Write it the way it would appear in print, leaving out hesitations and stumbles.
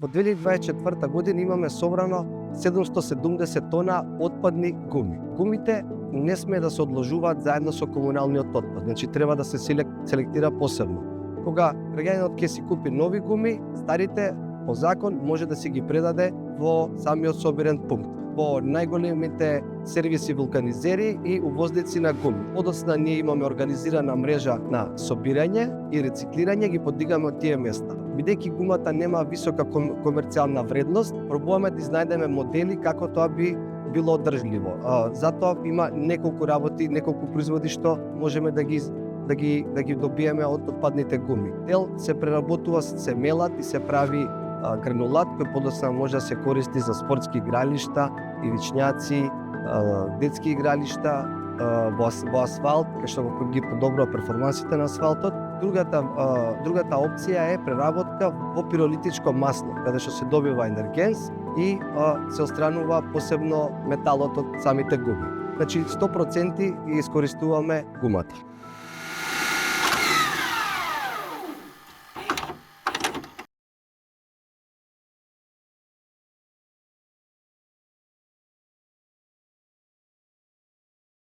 Во 2024 година имаме собрано 770 тона отпадни гуми. Гумите не смее да се одложуваат заедно со комуналниот отпад, значи треба да се селектира посебно. Кога граѓанинот ќе си купи нови гуми, старите по закон може да си ги предаде во самиот собирен пункт, во најголемите сервиси вулканизери и увозници на гуми. Подоцна ние имаме организирана мрежа на собирање и рециклирање, ги подигаме од тие места. Бидејќи гумата нема висока комерцијална вредност, пробуваме да изнајдеме модели како тоа би било одржливо. Затоа има неколку работи, неколку производи што можеме да ги добиеме од отпадните гуми. Дел се преработува, се мелат и се прави гранулат кој подоцна може да се користи за спортски игралишта, ивичњаци, детски игралишта, во асфалт, кај што ги подобрува перформансите на асфалтот. Другата опција е преработка во пиролитичко масло, каде што се добива енергенс и се отстранува посебно металот од самите гуми. Значи 100% ги искористуваме гумата.